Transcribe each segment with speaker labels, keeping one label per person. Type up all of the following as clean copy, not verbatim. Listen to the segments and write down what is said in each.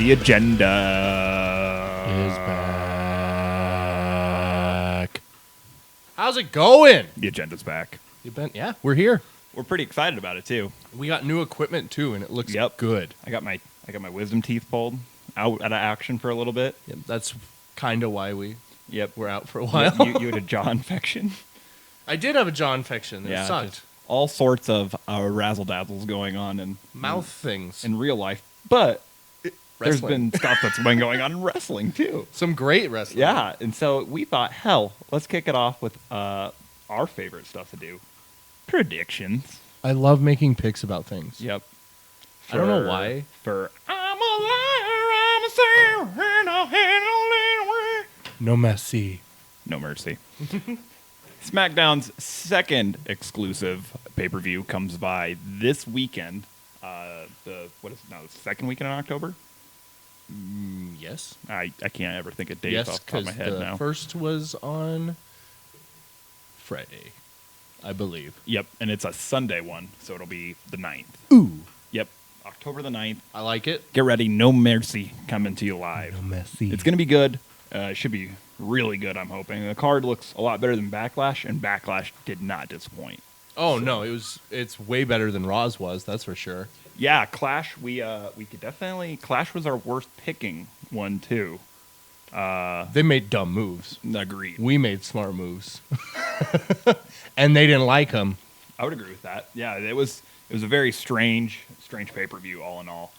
Speaker 1: The agenda
Speaker 2: is back. How's it going?
Speaker 1: The agenda's back.
Speaker 2: Yeah, we're here.
Speaker 1: We're pretty excited about it too.
Speaker 2: We got new equipment too, and it looks good.
Speaker 1: I got my wisdom teeth pulled out of action for a little bit.
Speaker 2: Yep, that's kind of why we're out for a
Speaker 1: You,
Speaker 2: while.
Speaker 1: you had a jaw infection.
Speaker 2: I did have a jaw infection. It sucked.
Speaker 1: just all sorts of razzle dazzles going on in
Speaker 2: Mouth things.
Speaker 1: in real life, but there's
Speaker 2: Wrestling.
Speaker 1: been stuff that's been going on in wrestling too.
Speaker 2: Some great wrestling.
Speaker 1: Yeah, and so we thought, hell, let's kick it off with our favorite stuff to do: predictions.
Speaker 2: I love making picks about things.
Speaker 1: Yep.
Speaker 2: I don't know why.
Speaker 1: For I'm a liar, I'm a sinner, and I'll handle it away.
Speaker 2: No mercy.
Speaker 1: No mercy. SmackDown's second exclusive pay-per-view comes by this weekend. The second weekend in October?
Speaker 2: Yes.
Speaker 1: I can't ever think of dates
Speaker 2: Yes,
Speaker 1: off the top of
Speaker 2: because
Speaker 1: my head
Speaker 2: the
Speaker 1: now.
Speaker 2: first was on Friday, I believe.
Speaker 1: Yep, and it's a Sunday one, so it'll be the 9th.
Speaker 2: Ooh.
Speaker 1: Yep, October the 9th.
Speaker 2: I like it.
Speaker 1: Get ready, No Mercy coming to you live.
Speaker 2: No mercy.
Speaker 1: It's going to be good. It should be really good, I'm hoping. The card looks a lot better than Backlash, and Backlash did not disappoint.
Speaker 2: Oh no, it's way better than Raw's was, that's for sure.
Speaker 1: Yeah, Clash, we could definitely... Clash was our worst picking one, too.
Speaker 2: They made dumb moves.
Speaker 1: Agreed.
Speaker 2: We made smart moves. And they didn't like them.
Speaker 1: I would agree with that. Yeah, it was a very strange pay-per-view, all in all.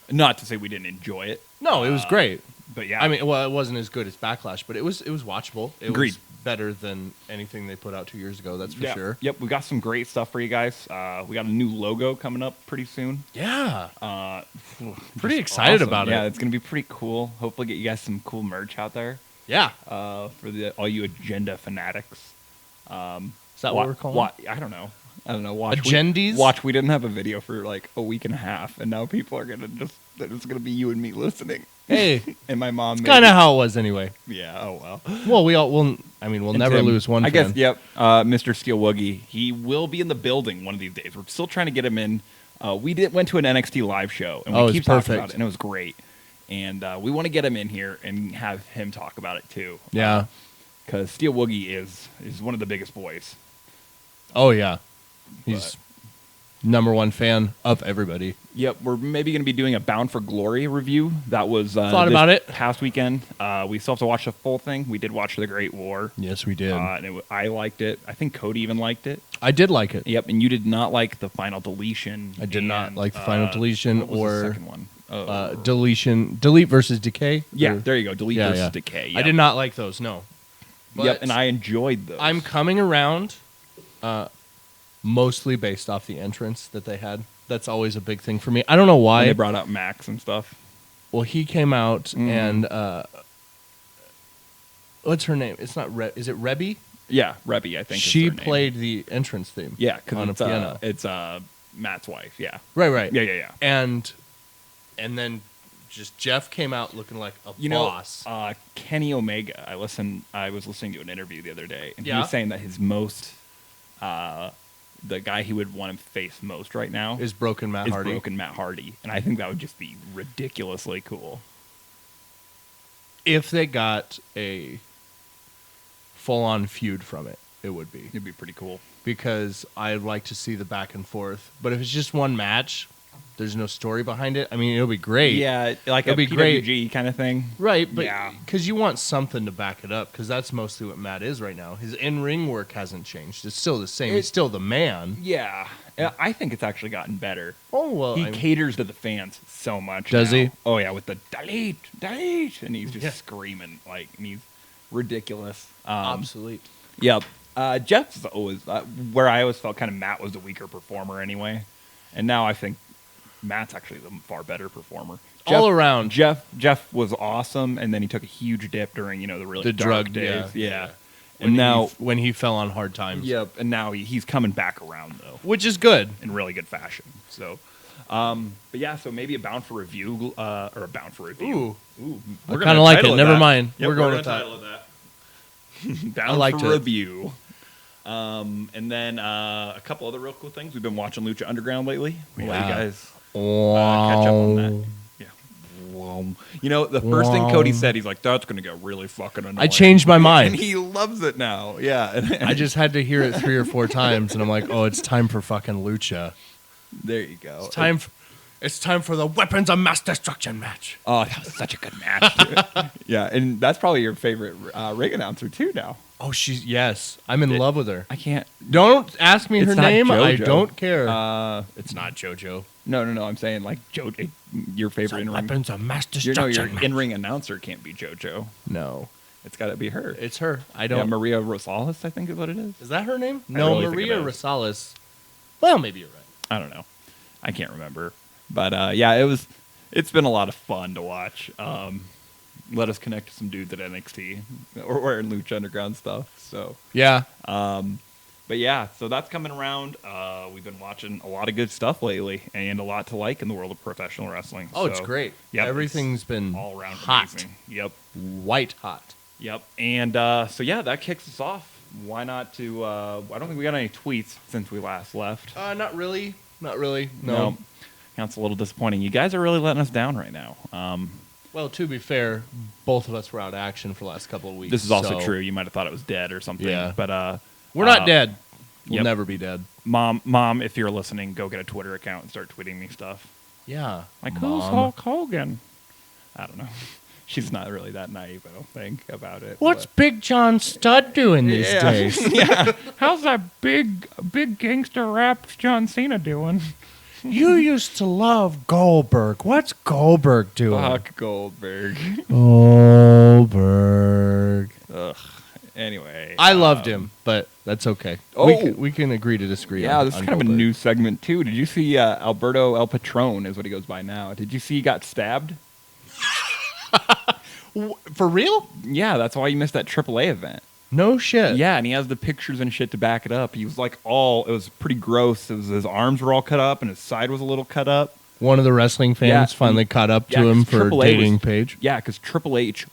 Speaker 1: Not to say we didn't enjoy it.
Speaker 2: No, it was great.
Speaker 1: But yeah.
Speaker 2: I mean, well, it wasn't as good as Backlash, but it was watchable. It
Speaker 1: Agreed.
Speaker 2: was better than anything they put out 2 years ago, that's for sure.
Speaker 1: Yep, we got some great stuff for you guys. We got a new logo coming up pretty soon.
Speaker 2: Yeah. Pretty
Speaker 1: Just
Speaker 2: excited
Speaker 1: awesome.
Speaker 2: about it.
Speaker 1: Yeah, it's going to be pretty cool. Hopefully get you guys some cool merch out there
Speaker 2: Yeah.
Speaker 1: for all you agenda fanatics.
Speaker 2: Is that what we're calling it?
Speaker 1: I don't know. Watch.
Speaker 2: Agendies?
Speaker 1: We didn't have a video for like a week and a half, and now people are gonna it's gonna be you and me listening.
Speaker 2: Hey.
Speaker 1: And my mom.
Speaker 2: Kind of how it was anyway.
Speaker 1: Yeah. Oh well.
Speaker 2: Well, we'll
Speaker 1: And
Speaker 2: never
Speaker 1: Tim,
Speaker 2: lose one
Speaker 1: I
Speaker 2: fan.
Speaker 1: guess. Yep. Mr. Steel Woogie. He will be in the building one of these days. We're still trying to get him in. We went to an NXT live show, and we keep talking about it, and it was great. And we want to get him in here and have him talk about it too.
Speaker 2: Yeah.
Speaker 1: Because Steel Woogie is one of the biggest boys.
Speaker 2: Oh, yeah. He's number one fan of everybody.
Speaker 1: Yep, we're maybe going to be doing a Bound for Glory review. That was
Speaker 2: Thought about it
Speaker 1: past weekend. We still have to watch the full thing. We did watch The Great War.
Speaker 2: Yes, we did.
Speaker 1: And I liked it. I think Cody even liked it.
Speaker 2: I did like it.
Speaker 1: Yep, and you did not like the final deletion.
Speaker 2: I did not like the final deletion
Speaker 1: what was
Speaker 2: or
Speaker 1: the second one.
Speaker 2: delete versus decay.
Speaker 1: Yeah,
Speaker 2: Or-
Speaker 1: there you go. Delete
Speaker 2: Yeah,
Speaker 1: versus
Speaker 2: yeah.
Speaker 1: decay.
Speaker 2: I
Speaker 1: Yep.
Speaker 2: did not like those. No.
Speaker 1: Yep, and I enjoyed those.
Speaker 2: I'm coming around, mostly based off the entrance that they had. That's always a big thing for me. I don't know
Speaker 1: when
Speaker 2: why.
Speaker 1: they brought out Max and stuff.
Speaker 2: Well, he came out and what's her name? It's not is it Rebby?
Speaker 1: Yeah, Rebby, I think.
Speaker 2: She
Speaker 1: is her name.
Speaker 2: played the entrance theme.
Speaker 1: Yeah, because
Speaker 2: on a piano.
Speaker 1: It's Matt's wife. Yeah.
Speaker 2: Right.
Speaker 1: Yeah.
Speaker 2: And then just Jeff came out looking like a boss.
Speaker 1: Kenny Omega. I was listening to an interview the other day, and he
Speaker 2: Yeah?
Speaker 1: was saying that his most, the guy he would want him to face most right now
Speaker 2: Is Broken Matt Hardy.
Speaker 1: Broken Matt Hardy, and I think that would just be ridiculously cool.
Speaker 2: If they got a full-on feud from it, it would be.
Speaker 1: It'd be pretty cool.
Speaker 2: Because I'd like to see the back and forth. But if it's just one match, there's no story behind it. I mean, it'll be great.
Speaker 1: Yeah, like
Speaker 2: It'd
Speaker 1: a
Speaker 2: be great.
Speaker 1: PWG kind of thing.
Speaker 2: Right, but
Speaker 1: Yeah.
Speaker 2: because you want something to back it up, because that's mostly what Matt is right now. His in-ring work hasn't changed. It's still the same. He's still the man.
Speaker 1: Yeah, I think it's actually gotten better.
Speaker 2: Oh, well.
Speaker 1: He caters to the fans so much.
Speaker 2: Does
Speaker 1: now.
Speaker 2: he?
Speaker 1: Oh yeah, with the delete, and he's just screaming and he's ridiculous.
Speaker 2: obsolete.
Speaker 1: Yep. Jeff's always where I always felt kind of Matt was the weaker performer anyway, and now I think Matt's actually the far better performer.
Speaker 2: All around.
Speaker 1: Jeff was awesome, and then he took a huge dip during the really
Speaker 2: The
Speaker 1: dark
Speaker 2: drug
Speaker 1: days.
Speaker 2: yeah.
Speaker 1: And now
Speaker 2: when he fell on hard times.
Speaker 1: Yep, and now he's coming back around though,
Speaker 2: Which is good.
Speaker 1: in really good fashion. So, but yeah, so maybe a Bound for Review or a Bound for Review.
Speaker 2: Ooh.
Speaker 1: We're
Speaker 2: I
Speaker 1: gonna
Speaker 2: kind of like it.
Speaker 1: title
Speaker 2: Never
Speaker 1: that.
Speaker 2: mind.
Speaker 1: Yep,
Speaker 2: we're going with
Speaker 1: gonna
Speaker 2: that.
Speaker 1: title it that. Bound
Speaker 2: liked
Speaker 1: for
Speaker 2: it.
Speaker 1: Review. And then a couple other real cool things. We've been watching Lucha Underground lately. We let you guys catch up on that. Yeah, You know, the first thing Cody said, he's like, that's going to get really fucking annoying.
Speaker 2: I changed my mind.
Speaker 1: And he loves it now. Yeah.
Speaker 2: I just had to hear it 3 or 4 times, and I'm like, oh, it's time for fucking lucha.
Speaker 1: There you go.
Speaker 2: It's time for the Weapons of Mass Destruction match.
Speaker 1: Oh, that was such a good match. Yeah, and that's probably your favorite ring announcer, too, now.
Speaker 2: Oh, yes. I'm in love with her.
Speaker 1: I can't.
Speaker 2: Don't ask me her name.
Speaker 1: JoJo.
Speaker 2: I don't care. It's not JoJo.
Speaker 1: No. I'm saying like JoJo, your favorite in-ring.
Speaker 2: Weapons of Mass Destruction
Speaker 1: your in-ring announcer can't be JoJo.
Speaker 2: No.
Speaker 1: It's got to be her.
Speaker 2: It's her. I don't.
Speaker 1: Yeah, Maria Rosales, I think is what it is.
Speaker 2: Is that her name?
Speaker 1: No,
Speaker 2: really Maria Rosales. Well, maybe you're right.
Speaker 1: I don't know. I can't remember. But yeah, it's been a lot of fun to watch. Let us connect to some dudes at NXT or in Lucha Underground stuff. So
Speaker 2: yeah.
Speaker 1: But yeah, so that's coming around. We've been watching a lot of good stuff lately, and a lot to like in the world of professional wrestling.
Speaker 2: Oh, so, it's great.
Speaker 1: Yep,
Speaker 2: everything's been
Speaker 1: all around
Speaker 2: hot.
Speaker 1: Amazing. Yep,
Speaker 2: white hot.
Speaker 1: Yep, and so yeah, that kicks us off. Why not to? I don't think we got any tweets since we last left.
Speaker 2: Not really. No.
Speaker 1: That's a little disappointing. You guys are really letting us down right now.
Speaker 2: Well, to be fair, both of us were out of action for the last couple of weeks.
Speaker 1: This is also true. You might have thought it was dead or something.
Speaker 2: Yeah.
Speaker 1: But
Speaker 2: we're not dead. We'll never be dead.
Speaker 1: Mom, if you're listening, go get a Twitter account and start tweeting me stuff.
Speaker 2: Yeah.
Speaker 1: Like, who's Hulk Hogan? I don't know. She's not really that naive, I don't think, about it.
Speaker 2: What's Big John Studd doing these days?
Speaker 1: Yeah. How's that big gangster rap John Cena doing?
Speaker 2: You used to love Goldberg. What's Goldberg doing?
Speaker 1: Fuck Goldberg. Ugh. Anyway.
Speaker 2: I loved him, but that's okay.
Speaker 1: Oh.
Speaker 2: We can agree to disagree.
Speaker 1: Yeah, this is
Speaker 2: on
Speaker 1: kind
Speaker 2: Goldberg.
Speaker 1: of a new segment, too. Did you see Alberto El Patron is what he goes by now? Did you see he got stabbed?
Speaker 2: For real?
Speaker 1: Yeah, that's why you missed that AAA event.
Speaker 2: No shit.
Speaker 1: Yeah, and he has the pictures and shit to back it up. He was like it was pretty gross. His arms were all cut up and his side was a little cut up.
Speaker 2: One of the wrestling fans finally caught up to him for dating Paige.
Speaker 1: Yeah, because AAA,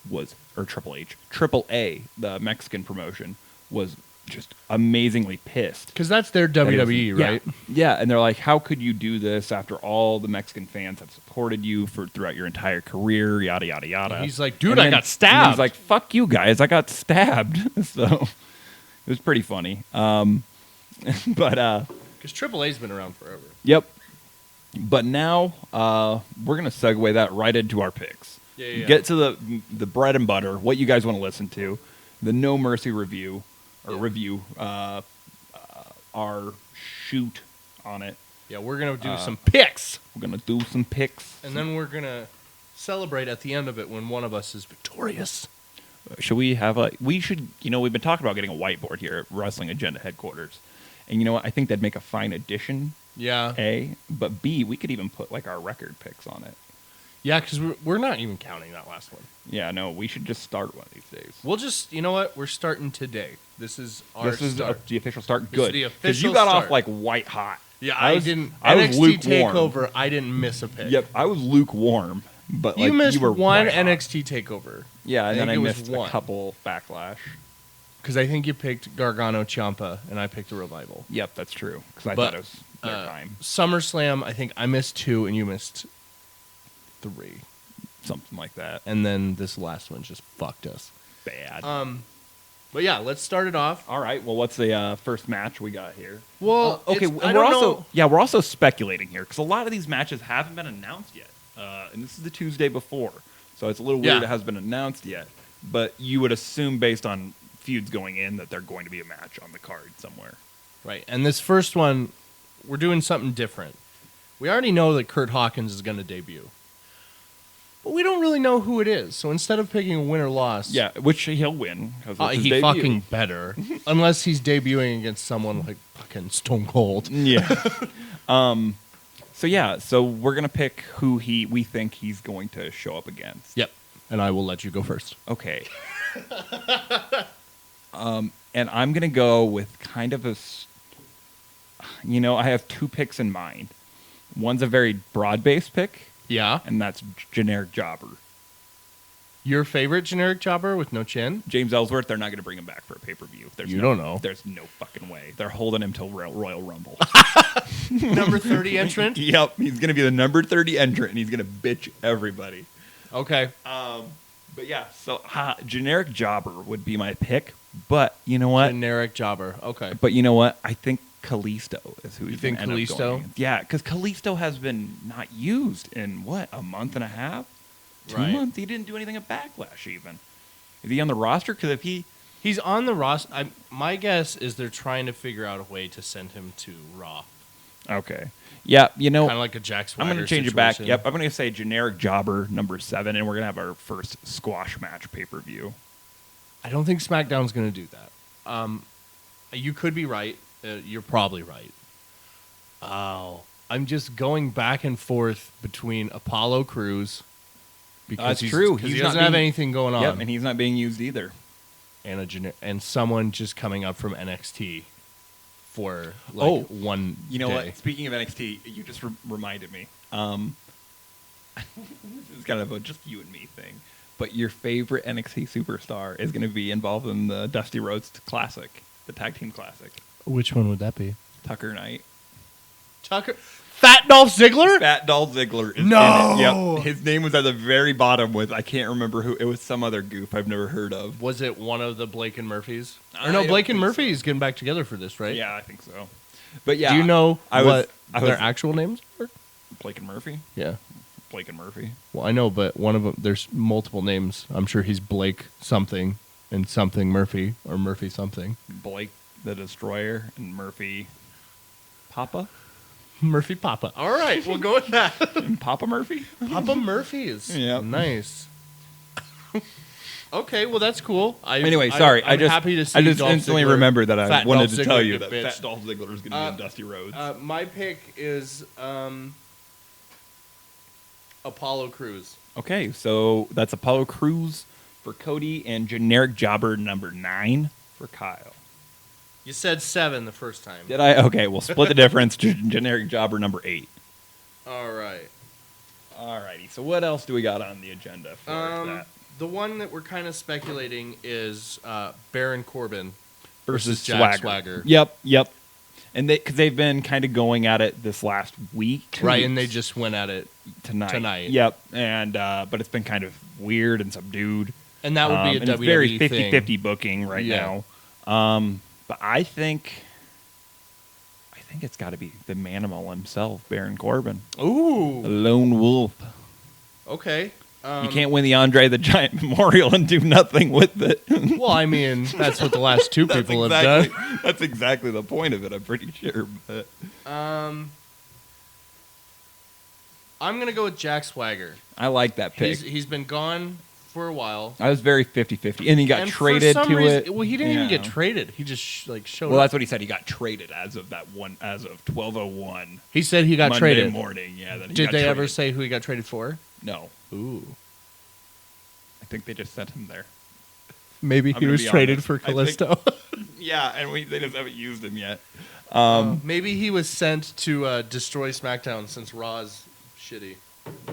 Speaker 1: the Mexican promotion, was just amazingly pissed.
Speaker 2: Because that's their WWE, right?
Speaker 1: Yeah, and they're like, how could you do this after all the Mexican fans have supported you throughout your entire career, yada, yada, yada.
Speaker 2: And he's like, dude, I got stabbed.
Speaker 1: He's like, fuck you guys, I got stabbed. So it was pretty funny. But
Speaker 2: because AAA's been around forever.
Speaker 1: Yep. But now we're going to segue that right into our picks.
Speaker 2: Yeah.
Speaker 1: Get to the bread and butter, what you guys want to listen to, the No Mercy review, our shoot on it.
Speaker 2: Yeah, we're going to do some picks.
Speaker 1: We're going to do some picks.
Speaker 2: And then we're going to celebrate at the end of it when one of us is victorious.
Speaker 1: Should we have we've been talking about getting a whiteboard here at Wrestling Agenda headquarters. And you know what? I think that'd make a fine addition.
Speaker 2: Yeah.
Speaker 1: A, but B, we could even put like our record picks on it.
Speaker 2: Yeah, because we're not even counting that last one.
Speaker 1: Yeah, no, we should just start one of these days.
Speaker 2: We'll just, you know what? We're starting today. This is our start.
Speaker 1: The official start. Good.
Speaker 2: Because
Speaker 1: you got off like white hot.
Speaker 2: Yeah, I didn't.
Speaker 1: I was
Speaker 2: NXT
Speaker 1: lukewarm.
Speaker 2: Takeover, I didn't miss a pick.
Speaker 1: Yep, I was lukewarm. But
Speaker 2: you missed
Speaker 1: were
Speaker 2: one
Speaker 1: white hot.
Speaker 2: NXT Takeover.
Speaker 1: Yeah, and then I missed
Speaker 2: one.
Speaker 1: A couple Backlash.
Speaker 2: Because I think you picked Gargano Ciampa, and I picked a Revival.
Speaker 1: Yep, that's true. Because I thought it was their time.
Speaker 2: SummerSlam, I think I missed 2, and you missed 3.
Speaker 1: Something like that.
Speaker 2: And then this last one just fucked us.
Speaker 1: Bad.
Speaker 2: But yeah, let's start it off.
Speaker 1: All right. Well, what's the first match we got here?
Speaker 2: Well,
Speaker 1: okay. We're also speculating here because a lot of these matches haven't been announced yet, and this is the Tuesday before, so it's a little weird it hasn't been announced yet. But you would assume, based on feuds going in, that they're going to be a match on the card somewhere.
Speaker 2: Right. And this first one, we're doing something different. We already know that Kurt Hawkins is going to debut. But we don't really know who it is. So instead of picking a win or loss...
Speaker 1: Yeah, which he'll win.
Speaker 2: He debut. Fucking better. Unless he's debuting against someone like fucking Stone Cold.
Speaker 1: Yeah. So we're going to pick who we think he's going to show up against.
Speaker 2: Yep. And I will let you go first.
Speaker 1: Okay. And I'm going to go with kind of I have 2 picks in mind. One's a very broad-based pick.
Speaker 2: Yeah.
Speaker 1: And that's generic jobber.
Speaker 2: Your favorite generic jobber with no chin?
Speaker 1: James Ellsworth, they're not going to bring him back for a pay-per-view.
Speaker 2: Don't know.
Speaker 1: There's no fucking way. They're holding him till Royal Rumble.
Speaker 2: Number 30 entrant?
Speaker 1: Yep. He's going to be the number 30 entrant, and he's going to bitch everybody.
Speaker 2: Okay.
Speaker 1: But yeah, so generic jobber would be my pick. But you know what?
Speaker 2: Generic jobber. Okay.
Speaker 1: But you know what? I think Kalisto is who he's
Speaker 2: think
Speaker 1: gonna end up
Speaker 2: Kalisto?
Speaker 1: going against. Yeah, because Kalisto has been not used in what, a month and a half, 2
Speaker 2: Right.
Speaker 1: months. He didn't do anything at Backlash even. Is he on the roster? Because if
Speaker 2: He's on the roster. My guess is they're trying to figure out a way to send him to Raw.
Speaker 1: okay, yeah, you know,
Speaker 2: Kind of like a Jack Swagger
Speaker 1: I'm going to change
Speaker 2: situation.
Speaker 1: it back. Yep, I'm going to say generic jobber number 7, and we're going to have our first squash match pay-per-view.
Speaker 2: I don't think SmackDown's going to do that. You could be right. You're probably right. Oh, I'm just going back and forth between Apollo Crews because
Speaker 1: That's true.
Speaker 2: He
Speaker 1: He's
Speaker 2: doesn't
Speaker 1: not
Speaker 2: have
Speaker 1: being-
Speaker 2: anything going on,
Speaker 1: Yep, and he's not being used either.
Speaker 2: and someone just coming up from NXT for one.
Speaker 1: You know
Speaker 2: day.
Speaker 1: what? Speaking of NXT, you just reminded me. This is kind of a just you and me thing. But your favorite NXT superstar is going to be involved in the Dusty Rhodes Classic, the Tag Team Classic.
Speaker 2: Which one would that be?
Speaker 1: Tucker Knight.
Speaker 2: Fat Dolph Ziggler?
Speaker 1: Fat Dolph Ziggler is
Speaker 2: No!
Speaker 1: in it. Yep. His name was at the very bottom with, I can't remember who. It was some other goof I've never heard of.
Speaker 2: Was it one of the Blake and Murphys? Or
Speaker 1: I
Speaker 2: no,
Speaker 1: don't
Speaker 2: Blake and
Speaker 1: think
Speaker 2: Murphy is getting back together for this, right?
Speaker 1: Yeah, I think so. But yeah.
Speaker 2: Do you know
Speaker 1: I
Speaker 2: what
Speaker 1: was
Speaker 2: their actual names are?
Speaker 1: Blake and Murphy?
Speaker 2: Yeah.
Speaker 1: Blake and Murphy.
Speaker 2: Well, I know, but one of them, there's multiple names. I'm sure he's Blake something and something Murphy or Murphy something.
Speaker 1: Blake the Destroyer and Murphy Papa?
Speaker 2: Murphy Papa. All right, we'll go with that.
Speaker 1: Papa Murphy?
Speaker 2: Papa Murphy's.
Speaker 1: Yep.
Speaker 2: Nice. Okay, well that's cool.
Speaker 1: Anyway, sorry.
Speaker 2: I'm happy to see
Speaker 1: I just
Speaker 2: Dolph
Speaker 1: instantly
Speaker 2: Ziggler.
Speaker 1: remembered that I
Speaker 2: Fat
Speaker 1: wanted
Speaker 2: Dolph
Speaker 1: to tell
Speaker 2: Ziggler,
Speaker 1: you
Speaker 2: you
Speaker 1: that
Speaker 2: bitch.
Speaker 1: Fat Dolph Ziggler is going to be in Dusty Rhodes.
Speaker 2: My pick is Apollo Crews.
Speaker 1: Okay, so that's Apollo Crews for Cody and generic jobber number 9 for Kyle.
Speaker 2: You said 7 the first time.
Speaker 1: Did I? Okay, we'll split the difference. Generic jobber number 8.
Speaker 2: All right.
Speaker 1: Alrighty, so what else do we got on the agenda for that?
Speaker 2: The one that we're kind of speculating is Baron Corbin
Speaker 1: Versus
Speaker 2: Jack Swagger.
Speaker 1: Yep. And because they've been kind of going at it this last week.
Speaker 2: Right, and they just went at it
Speaker 1: tonight. Yep, and but it's been kind of weird and subdued.
Speaker 2: And that would be a
Speaker 1: and
Speaker 2: WWE
Speaker 1: it's very
Speaker 2: thing.
Speaker 1: 50-50 booking right now. But I think it's got to be the manimal himself, Baron Corbin.
Speaker 2: Ooh.
Speaker 1: The lone wolf.
Speaker 2: Okay.
Speaker 1: You can't win the Andre the Giant Memorial and do nothing with it.
Speaker 2: Well, I mean, that's what the last two people have done.
Speaker 1: That's exactly the point of it, I'm pretty sure. But.
Speaker 2: I'm going to go with Jack Swagger.
Speaker 1: I like that pick.
Speaker 2: He's been gone for a while.
Speaker 1: I was very 50-50. And he got traded
Speaker 2: for some
Speaker 1: to
Speaker 2: reason,
Speaker 1: it.
Speaker 2: Well, he didn't even
Speaker 1: Yeah.
Speaker 2: get traded. He just showed
Speaker 1: Well,
Speaker 2: up.
Speaker 1: that's what he said. He got traded as of 12:01.
Speaker 2: He said he got
Speaker 1: Monday
Speaker 2: traded.
Speaker 1: morning. Yeah. Then he
Speaker 2: Did
Speaker 1: got
Speaker 2: they
Speaker 1: traded.
Speaker 2: ever say who he got traded for?
Speaker 1: No.
Speaker 2: Ooh.
Speaker 1: I think they just sent him there.
Speaker 2: Maybe
Speaker 1: I'm
Speaker 2: he
Speaker 1: gonna
Speaker 2: was
Speaker 1: be
Speaker 2: traded
Speaker 1: honest.
Speaker 2: for
Speaker 1: I think-
Speaker 2: Callisto.
Speaker 1: Yeah, and they just haven't used him yet.
Speaker 2: Maybe he was sent to destroy SmackDown since Raw's shitty.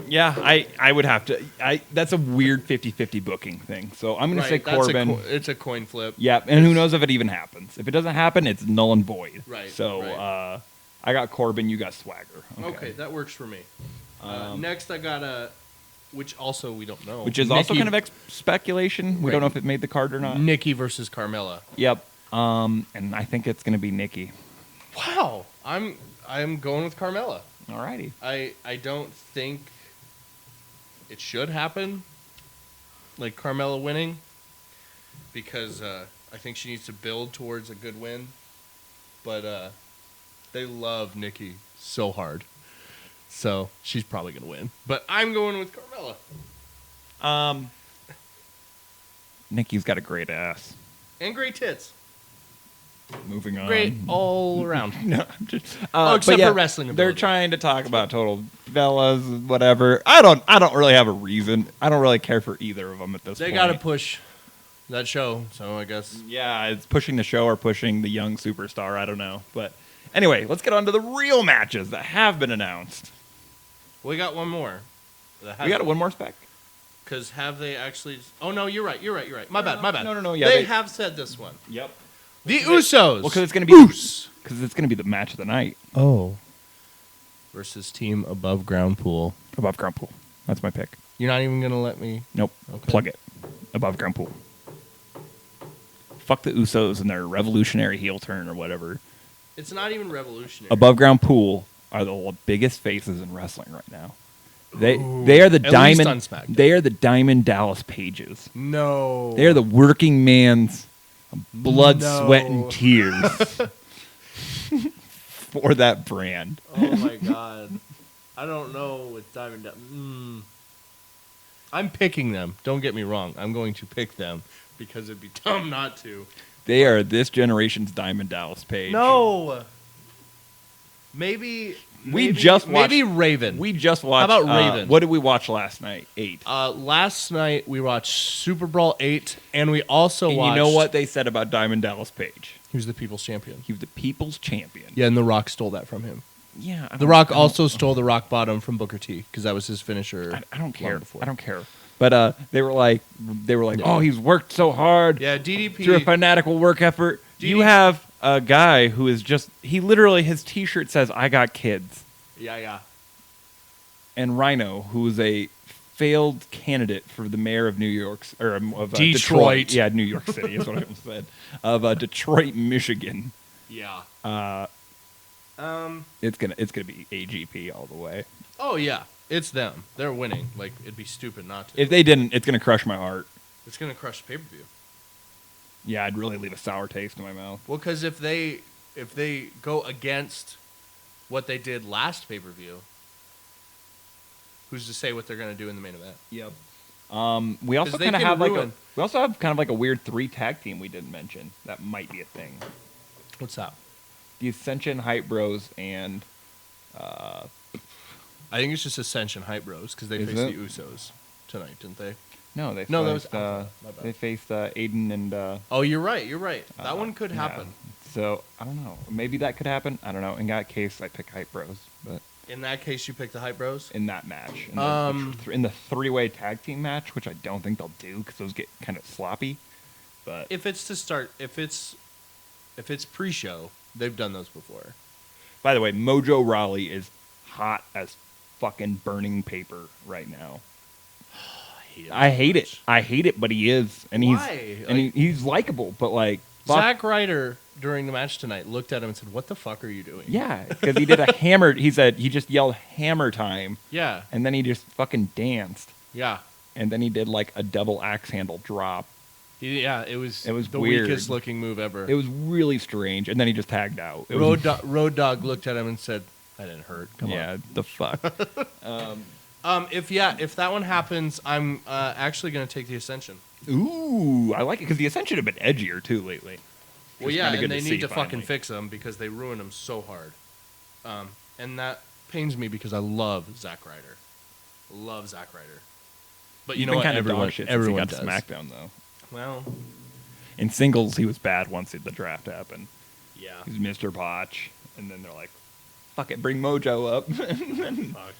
Speaker 1: Yeah, I would have to. That's a weird 50-50 booking thing. So I'm going to say
Speaker 2: that's
Speaker 1: Corbin.
Speaker 2: it's a coin flip.
Speaker 1: Yeah, and who knows if it even happens. If it doesn't happen, it's null and void.
Speaker 2: Right,
Speaker 1: So
Speaker 2: right.
Speaker 1: I got Corbin, you got Swagger.
Speaker 2: Okay, that works for me. Next, I got which also we don't know.
Speaker 1: Which is also kind of speculation. We don't know if it made the card or not.
Speaker 2: Nikki versus Carmella.
Speaker 1: Yep. And I think it's going to be Nikki.
Speaker 2: Wow, I'm going with Carmella.
Speaker 1: Alrighty.
Speaker 2: I don't think it should happen, like Carmella winning, because I think she needs to build towards a good win. But they love Nikki so hard, so she's probably gonna win. But I'm going with Carmella.
Speaker 1: Nikki's got a great ass.
Speaker 2: And great tits.
Speaker 1: Moving on.
Speaker 2: Great all around.
Speaker 1: No, I'm just,
Speaker 2: Except
Speaker 1: but yeah,
Speaker 2: for wrestling
Speaker 1: They're
Speaker 2: ability.
Speaker 1: trying to talk about total bellas, whatever. I don't really have a reason. I don't really care for either of them at this
Speaker 2: They
Speaker 1: point.
Speaker 2: got to push that show, so I guess.
Speaker 1: Yeah, it's pushing the show or pushing the young superstar. I don't know. But anyway, let's get on to the real matches that have been announced.
Speaker 2: We got one more.
Speaker 1: We got one more spec.
Speaker 2: Because have they actually... Oh, no, you're right. My bad.
Speaker 1: No, yeah,
Speaker 2: they have said this one.
Speaker 1: Yep.
Speaker 2: The Usos.
Speaker 1: Well, because it's going to be the match of the night.
Speaker 2: Oh. Versus Team Above Ground Pool.
Speaker 1: Above Ground Pool. That's my pick.
Speaker 2: You're not even gonna let me.
Speaker 1: Nope.
Speaker 2: Okay.
Speaker 1: Plug it. Above ground pool. Fuck the Usos and their revolutionary heel turn or whatever.
Speaker 2: It's not even revolutionary.
Speaker 1: Above ground pool are the biggest faces in wrestling right now. They are the diamond. They are the Diamond Dallas Pages.
Speaker 2: No.
Speaker 1: They are the working man's blood, sweat, and tears for that brand.
Speaker 2: Oh my god. I don't know with Diamond. I'm picking them. Don't get me wrong. I'm going to pick them because it'd be dumb not to.
Speaker 1: They are this generation's Diamond Dallas Page.
Speaker 2: No. Maybe Raven.
Speaker 1: We just watched.
Speaker 2: How about Raven?
Speaker 1: What did we watch last night? 8.
Speaker 2: Last night we watched Super Brawl 8, and we also watched.
Speaker 1: You know what they said about Diamond Dallas Page?
Speaker 2: He was the people's champion.
Speaker 1: He was the people's champion.
Speaker 2: Yeah, and The Rock stole that from him.
Speaker 1: Yeah.
Speaker 2: The Rock also stole the Rock Bottom from Booker T because that was his finisher.
Speaker 1: I don't care. I don't care. But they were like, oh, he's worked so hard.
Speaker 2: Yeah, DDP
Speaker 1: through a fanatical work effort. You have a guy who is he literally, his T-shirt says, "I got kids."
Speaker 2: Yeah.
Speaker 1: And Rhino, who is a failed candidate for the mayor of New York, or of Detroit. Yeah, New York City is what I said. Of Detroit, Michigan.
Speaker 2: Yeah.
Speaker 1: It's gonna be AGP all the way.
Speaker 2: Oh yeah, it's them. They're winning. Like, it'd be stupid not to.
Speaker 1: If they didn't, it's gonna crush my heart.
Speaker 2: It's gonna crush the pay-per-view.
Speaker 1: Yeah, I'd really leave a sour taste in my mouth.
Speaker 2: Well, because if they go against what they did last pay-per-view, who's to say what they're gonna do in the main event?
Speaker 1: Yep. We also kind of have like a weird 3 tag team we didn't mention. That might be a thing.
Speaker 2: What's that?
Speaker 1: The Ascension Hype Bros and
Speaker 2: I think it's just Ascension Hype Bros because they faced the Usos tonight, didn't they?
Speaker 1: No, they faced Aiden and.
Speaker 2: Oh, you're right. That one could happen.
Speaker 1: So I don't know. Maybe that could happen. I don't know. In that case, I pick Hype Bros. But
Speaker 2: in that case, you pick the Hype Bros.
Speaker 1: In that match, in the 3-way tag team match, which I don't think they'll do because those get kind of sloppy. But
Speaker 2: if it's to start, if it's pre-show, they've done those before.
Speaker 1: By the way, Mojo Rawley is hot as fucking burning paper right now. I hate it, but he is, and he's likable, but like
Speaker 2: Zack Ryder during the match tonight looked at him and said, "What the fuck are you doing?"
Speaker 1: Yeah, because he did a hammer. He said he just yelled "hammer time."
Speaker 2: Yeah,
Speaker 1: and then he just fucking danced.
Speaker 2: Yeah,
Speaker 1: and then he did like a double axe handle drop.
Speaker 2: It was the
Speaker 1: weird.
Speaker 2: Weakest looking move ever.
Speaker 1: It was really strange, and then he just tagged out.
Speaker 2: Road Dogg looked at him and said, "That didn't hurt." Come on.
Speaker 1: Yeah, the fuck.
Speaker 2: If that one happens, I'm actually going to take the Ascension.
Speaker 1: Ooh, I like it because the Ascension have been edgier too lately.
Speaker 2: Well, yeah, and they need to fucking fix them because they ruin them so hard. And that pains me because I love Zack Ryder. But you know what? Everyone
Speaker 1: got
Speaker 2: does.
Speaker 1: SmackDown though.
Speaker 2: Well,
Speaker 1: in singles he was bad once the draft happened.
Speaker 2: Yeah,
Speaker 1: he's Mr. Botch, and then they're like, "Fuck it, bring Mojo up."
Speaker 2: Fuck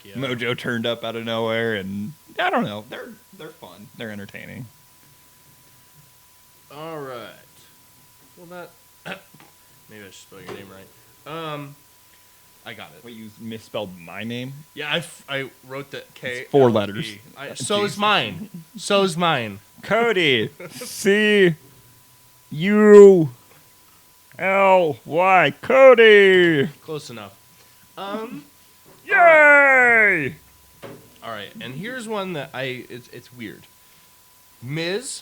Speaker 2: yeah.
Speaker 1: Mojo turned up out of nowhere, and I don't know. They're fun. They're entertaining.
Speaker 2: All right. Well, that maybe I should spell your name right. I got it.
Speaker 1: Wait, you misspelled my name?
Speaker 2: Yeah, I wrote the K.
Speaker 1: It's 4 letters.
Speaker 2: So is mine.
Speaker 1: Cody. C-U-L-Y. Cody.
Speaker 2: Close enough.
Speaker 1: Yay!
Speaker 2: All right, and here's one that it's weird. Miz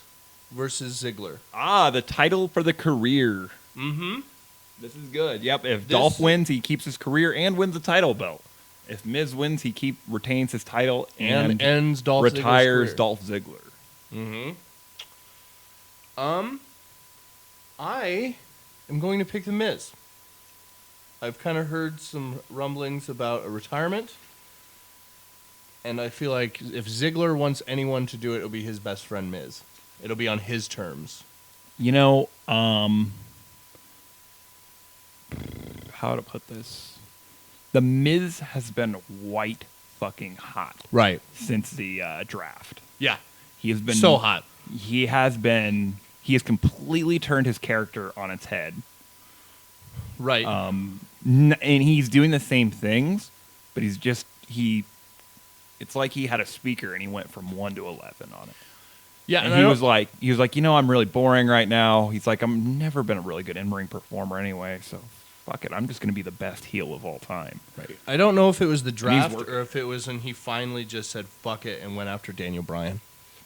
Speaker 2: versus Ziggler.
Speaker 1: The title for the career.
Speaker 2: Mm-hmm.
Speaker 1: This is good. Yep. If Dolph wins, he keeps his career and wins the title belt. If Miz wins, he retains his title and
Speaker 2: ends Dolph
Speaker 1: retires
Speaker 2: Ziggler's
Speaker 1: Dolph Ziggler.
Speaker 2: Mm-hmm. I am going to pick the Miz. I've kind of heard some rumblings about a retirement, and I feel like if Ziggler wants anyone to do it, it'll be his best friend Miz. It'll be on his terms.
Speaker 1: You know, how to put this? The Miz has been white fucking hot.
Speaker 2: Right.
Speaker 1: Since the draft.
Speaker 2: Yeah.
Speaker 1: He has been
Speaker 2: so hot.
Speaker 1: He has completely turned his character on its head.
Speaker 2: Right.
Speaker 1: And he's doing the same things, but he's It's like he had a speaker and he went from 1 to 11 on it.
Speaker 2: Yeah,
Speaker 1: and he was like, I'm really boring right now. He's like, I'm never been a really good in-ring performer anyway, so fuck it. I'm just going to be the best heel of all time.
Speaker 2: Right. I don't know if it was the draft or if it was when he finally just said fuck it and went after Daniel Bryan.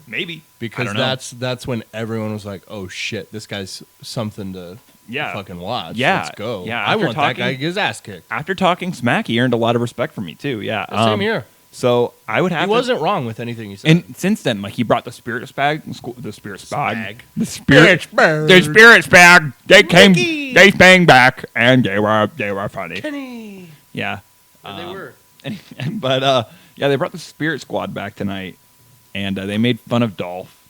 Speaker 1: Maybe.
Speaker 2: Because that's when everyone was like, oh shit, this guy's something to fucking watch.
Speaker 1: Yeah.
Speaker 2: Let's go.
Speaker 1: Yeah,
Speaker 2: I want that guy to get his ass kicked.
Speaker 1: After talking smack, he earned a lot of respect from me too. Yeah.
Speaker 2: Same here.
Speaker 1: So I would have.
Speaker 2: He wasn't wrong with anything he said.
Speaker 1: And since then, like he brought the spirit bag, the spirit bag, the
Speaker 2: spirits
Speaker 1: bag. They came, they came back, and they were funny.
Speaker 2: Kenny.
Speaker 1: Yeah,
Speaker 2: they were.
Speaker 1: But they brought the Spirit Squad back tonight, and they made fun of Dolph,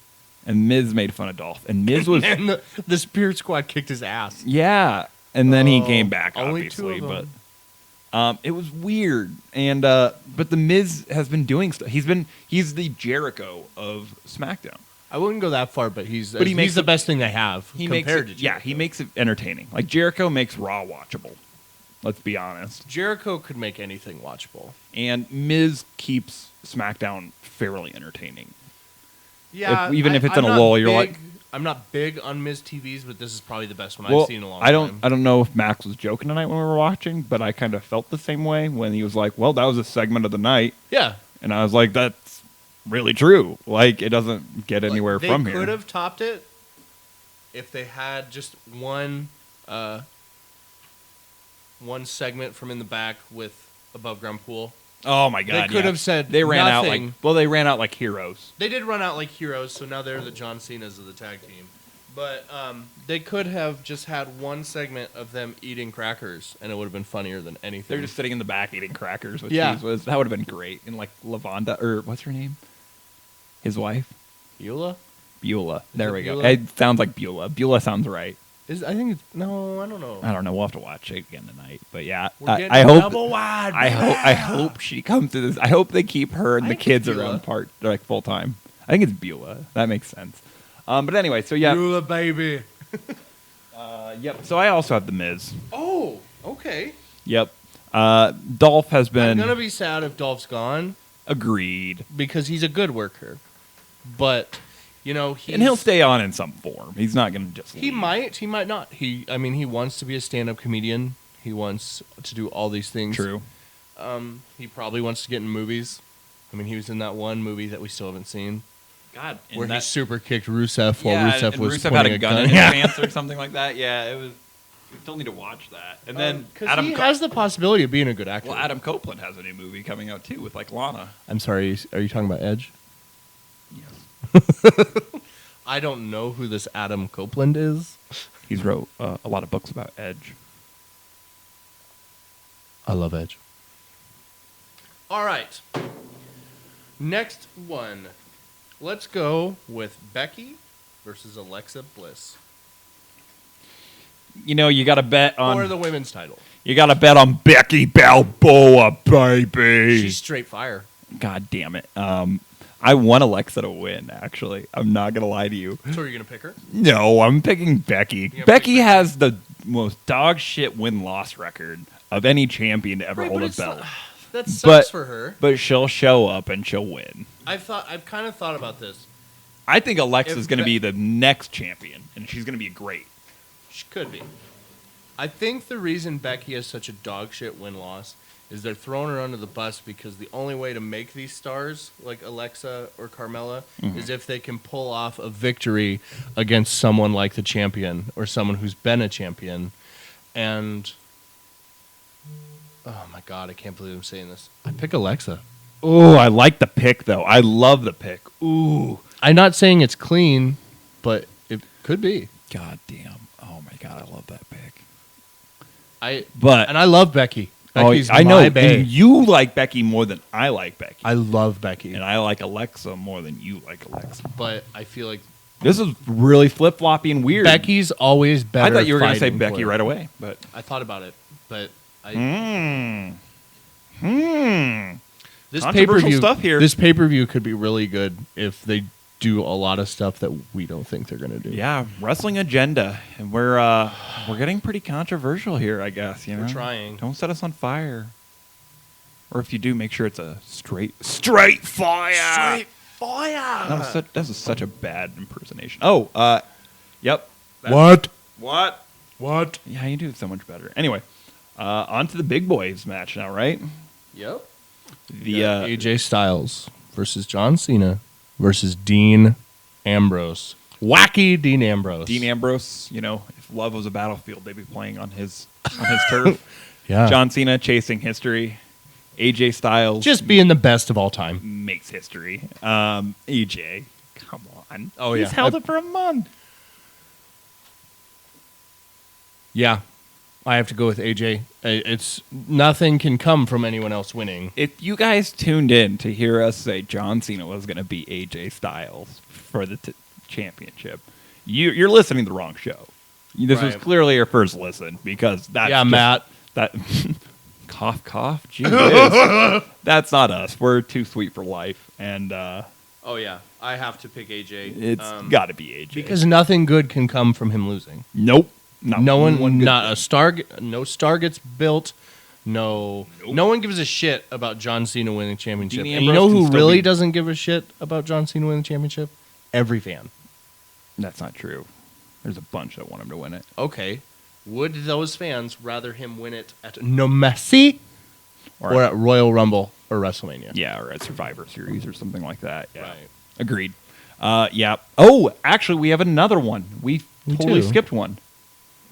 Speaker 1: and Miz made fun of Dolph, and Miz was
Speaker 2: and the Spirit Squad kicked his ass.
Speaker 1: Yeah, and then he came back,
Speaker 2: only
Speaker 1: obviously,
Speaker 2: 2 of
Speaker 1: but.
Speaker 2: them.
Speaker 1: It was weird, and but the Miz has been doing stuff. He's the Jericho of SmackDown.
Speaker 2: I wouldn't go that far, but he's the best thing they have compared to Jericho.
Speaker 1: Yeah, he makes it entertaining. Like Jericho makes Raw watchable. Let's be honest.
Speaker 2: Jericho could make anything watchable,
Speaker 1: and Miz keeps SmackDown fairly entertaining.
Speaker 2: Yeah,
Speaker 1: even if it's in a lull, you're like.
Speaker 2: I'm not big on Miz TVs, but this is probably the best one I've seen in a long time.
Speaker 1: I don't know if Max was joking tonight when we were watching, but I kind of felt the same way when he was like, well, that was a segment of the night.
Speaker 2: Yeah.
Speaker 1: And I was like, that's really true. Like, it doesn't get anywhere from here.
Speaker 2: They could have topped it if they had just one segment from in the back with above ground pool.
Speaker 1: Oh my god!
Speaker 2: They could have said
Speaker 1: they ran
Speaker 2: nothing.
Speaker 1: They ran out like heroes.
Speaker 2: They did run out like heroes, so now they're the John Cenas of the tag team. But they could have just had one segment of them eating crackers, and it would have been funnier than anything.
Speaker 1: They're just sitting in the back eating crackers with cheese. That would have been great. And like Lavonda, or what's her name? His wife,
Speaker 2: Beulah.
Speaker 1: There we go. It sounds like Beulah. Beulah sounds right.
Speaker 2: I don't know.
Speaker 1: I don't know. We'll have to watch it again tonight. But yeah,
Speaker 2: I
Speaker 1: hope she comes to this. I hope they keep her and the kids around full time. I think it's Beulah. That makes sense. But anyway, so yeah,
Speaker 2: Beulah baby.
Speaker 1: Yep. So I also have the Miz.
Speaker 2: Oh, okay.
Speaker 1: Yep. Dolph has been.
Speaker 2: I'm gonna be sad if Dolph's gone.
Speaker 1: Agreed.
Speaker 2: Because he's a good worker, but. And
Speaker 1: he'll stay on in some form. He's not going to just leave.
Speaker 2: He might not. He wants to be a stand-up comedian. He wants to do all these things.
Speaker 1: True.
Speaker 2: He probably wants to get in movies. I mean, he was in that one movie that we still haven't seen.
Speaker 1: God.
Speaker 2: Where he super kicked Rusev while Rusev was
Speaker 1: Rusev had a gun in his pants or something like that. Yeah, it was. We still need to watch that. And then
Speaker 2: because he has the possibility of being a good actor.
Speaker 1: Well, Adam Copeland has a new movie coming out too with like Lana.
Speaker 2: I'm sorry. Are you talking about Edge?
Speaker 1: Yes.
Speaker 2: I don't know who this Adam Copeland is.
Speaker 1: He's wrote a lot of books about Edge.
Speaker 2: I love Edge. All right. Next one. Let's go with Becky versus Alexa Bliss.
Speaker 1: You got to bet on...
Speaker 2: For the women's title.
Speaker 1: You got to bet on Becky Balboa, baby.
Speaker 2: She's straight fire.
Speaker 1: God damn it. I want Alexa to win, actually. I'm not going to lie to you.
Speaker 2: So are you going to pick her?
Speaker 1: No, I'm picking Becky. Becky has the most dog shit win-loss record of any champion to ever hold a belt.
Speaker 2: That sucks for her.
Speaker 1: But she'll show up and she'll win.
Speaker 2: I've kind of thought about this.
Speaker 1: I think Alexa's going to be the next champion, and she's going to be great.
Speaker 2: She could be. I think the reason Becky has such a dog shit win-loss is they're throwing her under the bus because the only way to make these stars, like Alexa or Carmella, is if they can pull off a victory against someone like the champion or someone who's been a champion. And, oh my God, I can't believe I'm saying this. I pick Alexa.
Speaker 1: Ooh, I like the pick, though. I love the pick. Ooh.
Speaker 2: I'm not saying it's clean, but it could be.
Speaker 1: God damn. Oh my God, I love that pick.
Speaker 2: And I love Becky. Becky's
Speaker 1: I know.
Speaker 2: Bae.
Speaker 1: And you like Becky more than I like Becky.
Speaker 2: I love Becky.
Speaker 1: And I like Alexa more than you like Alexa.
Speaker 2: But I feel like
Speaker 1: this is really flip-floppy and weird.
Speaker 2: Becky's always better.
Speaker 1: I thought you were going to say Becky right away, but
Speaker 2: I thought about it, but This
Speaker 1: controversial stuff here.
Speaker 2: This pay-per-view could be really good if they do a lot of stuff that we don't think they're going to do.
Speaker 1: Yeah, wrestling agenda, and we're getting pretty controversial here, I guess.
Speaker 2: We're trying.
Speaker 1: Don't set us on fire. Or if you do, make sure it's a straight fire.
Speaker 2: Straight fire.
Speaker 1: That was such a bad impersonation. Oh, yep.
Speaker 3: What?
Speaker 1: Yeah, you do so much better. Anyway, on to the big boys match now, right?
Speaker 2: Yep.
Speaker 1: The
Speaker 2: AJ Styles versus John Cena versus Dean Ambrose. Wacky Dean Ambrose.
Speaker 1: Dean Ambrose, if love was a battlefield, they'd be playing on his turf.
Speaker 2: Yeah.
Speaker 1: John Cena chasing history. AJ Styles
Speaker 2: Just being the best of all time.
Speaker 1: makes history. AJ, come on.
Speaker 2: Oh,
Speaker 1: He's
Speaker 2: yeah.
Speaker 1: held it for a month.
Speaker 2: Yeah. I have to go with AJ. It's nothing can come from anyone else winning.
Speaker 1: If you guys tuned in to hear us say John Cena was going to beat AJ Styles for the championship, you're listening to the wrong show. This was clearly your first listen because that's
Speaker 2: Matt.
Speaker 1: That cough cough. Jeez, that's not us. We're too sweet for life, and
Speaker 2: Oh, yeah. I have to pick AJ.
Speaker 1: it's got to be AJ
Speaker 2: Because nothing good can come from him losing.
Speaker 1: nope,
Speaker 2: No one
Speaker 1: good
Speaker 2: not
Speaker 1: thing.
Speaker 2: a star. No star gets built. No one gives a shit about John Cena winning the championship.
Speaker 1: Dean
Speaker 2: And you know
Speaker 1: Ambrose
Speaker 2: who
Speaker 1: can still
Speaker 2: really
Speaker 1: be-
Speaker 2: doesn't give a shit about John Cena winning the championship? Every fan.
Speaker 1: That's not true. There's a bunch that want him to win it.
Speaker 2: Okay. Would those fans rather him win it at No Mercy or at Royal Rumble or WrestleMania?
Speaker 1: Yeah, or at Survivor Series or something like that. Yeah.
Speaker 2: Right.
Speaker 1: Agreed. Yeah. Oh, actually, we have another one. We totally
Speaker 2: too.
Speaker 1: skipped one.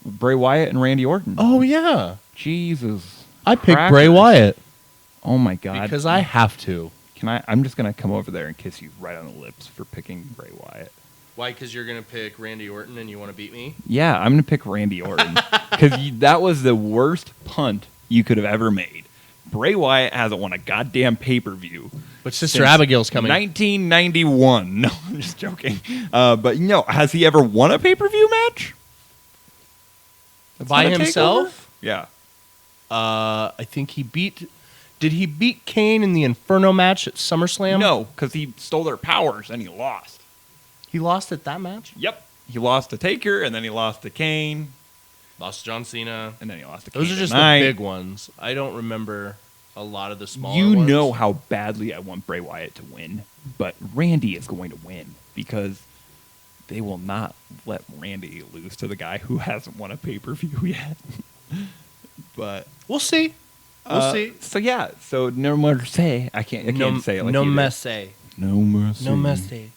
Speaker 1: Bray Wyatt and Randy Orton.
Speaker 2: Oh yeah.
Speaker 1: Jesus.
Speaker 2: I picked
Speaker 1: Crackers.
Speaker 2: Bray Wyatt
Speaker 1: Oh my God.
Speaker 2: because I have to.
Speaker 1: I'm just gonna come over there and kiss you right on the lips for picking Bray Wyatt.
Speaker 2: Why? Because you're gonna pick Randy Orton and you want to beat me?
Speaker 1: Yeah, I'm gonna pick Randy Orton because that was the worst punt you could have ever made. Bray Wyatt hasn't won a goddamn pay-per-view.
Speaker 2: But Sister
Speaker 1: since
Speaker 2: Abigail's coming.
Speaker 1: 1991. No, I'm just joking. But has he ever won a pay-per-view match? That's
Speaker 2: By
Speaker 1: not a
Speaker 2: himself?
Speaker 1: takeover? Yeah.
Speaker 2: I think he beat. Did he beat Kane in the Inferno match at SummerSlam?
Speaker 1: No, because he stole their powers and he lost.
Speaker 2: He lost at that match?
Speaker 1: Yep. He lost to Taker and then he lost to Kane
Speaker 2: Lost to John Cena.
Speaker 1: and then he lost to
Speaker 2: Those
Speaker 1: Kane
Speaker 2: are just
Speaker 1: tonight.
Speaker 2: the big ones. I don't remember a lot of the smaller
Speaker 1: You
Speaker 2: ones.
Speaker 1: know how badly I want Bray Wyatt to win, but Randy is going to win because they will not let Randy lose to the guy who hasn't won a pay-per-view yet. But
Speaker 2: We'll see. We'll see.
Speaker 1: So yeah, so no mercy. I can't say it like
Speaker 2: no
Speaker 1: you did.
Speaker 2: mercy.
Speaker 1: No mercy.
Speaker 2: No mercy.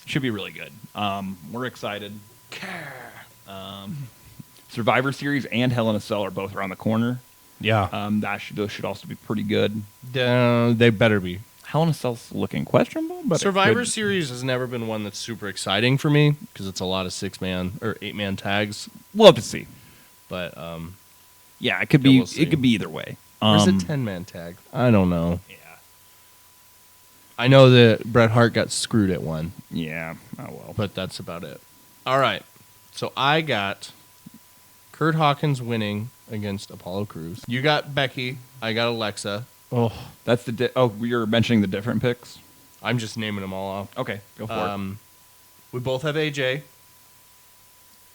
Speaker 1: Should be really good. We're excited. Survivor Series and Hell in a Cell are both around the corner.
Speaker 2: Yeah.
Speaker 1: Those should also be pretty good.
Speaker 2: They better be.
Speaker 1: Hell in a Cell's looking questionable, but
Speaker 2: Survivor
Speaker 1: it could-
Speaker 2: Series has never been one that's super exciting for me because it's a lot of 6-man or 8-man tags.
Speaker 1: We'll have to see.
Speaker 2: But
Speaker 1: Yeah, it could
Speaker 2: Yeah,
Speaker 1: be.
Speaker 2: we'll see.
Speaker 1: It could be either way.
Speaker 2: where's a 10-man tag? I don't know.
Speaker 1: Yeah.
Speaker 2: I know that Bret Hart got screwed at one,
Speaker 1: Yeah. Oh well.
Speaker 2: but that's about it. All right. So I got Kurt Hawkins winning against Apollo Crews. You got Becky. I got Alexa.
Speaker 1: Oh, that's the. You're mentioning the different picks.
Speaker 2: I'm just naming them all off.
Speaker 1: Okay, go for it.
Speaker 2: We both have AJ.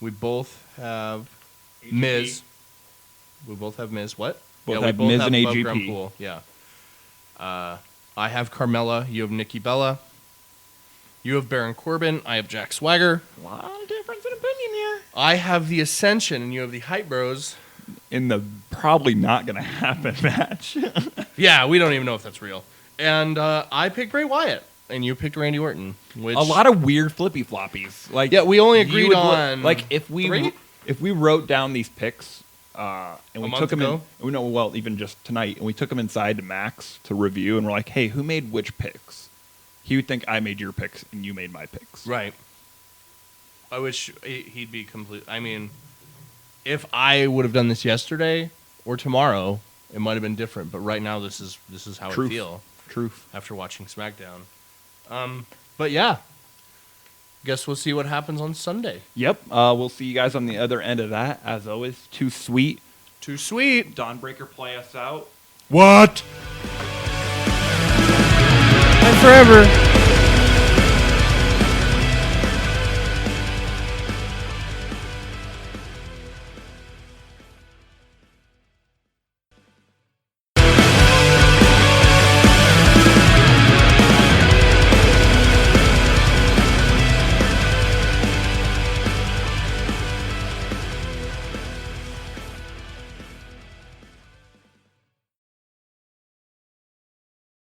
Speaker 2: We both have Miz. We both have Miz. What?
Speaker 1: Both
Speaker 2: we
Speaker 1: have Miz and
Speaker 2: Above
Speaker 1: AGP.
Speaker 2: Ground Pool. Yeah. I have Carmella. You have Nikki Bella. You have Baron Corbin. I have Jack Swagger.
Speaker 1: A lot of difference in opinion here.
Speaker 2: I have the Ascension, and you have the Hype Bros.
Speaker 1: In the probably not going to happen match.
Speaker 2: Yeah, we don't even know if that's real. And I picked Bray Wyatt, and you picked Randy Orton. Which
Speaker 1: A lot of weird flippy floppies. Like
Speaker 2: Yeah, we only
Speaker 1: you
Speaker 2: agreed
Speaker 1: would
Speaker 2: on
Speaker 1: like if we
Speaker 2: three?
Speaker 1: wrote down these picks and we
Speaker 2: month
Speaker 1: took them
Speaker 2: ago?
Speaker 1: even just tonight, and we took them inside to Max to review, and we're like, hey, who made which picks? He would think I made your picks and you made my picks.
Speaker 2: Right. I wish he'd be complete. I mean, if I would have done this yesterday or tomorrow, it might have been different. But right now, this is how
Speaker 1: Truth.
Speaker 2: I feel
Speaker 1: Truth.
Speaker 2: after watching SmackDown. But yeah, guess we'll see what happens on Sunday.
Speaker 1: Yep. We'll see you guys on the other end of that. As always, too sweet.
Speaker 2: Too sweet.
Speaker 1: Dawnbreaker, play us out.
Speaker 3: What?
Speaker 2: And forever.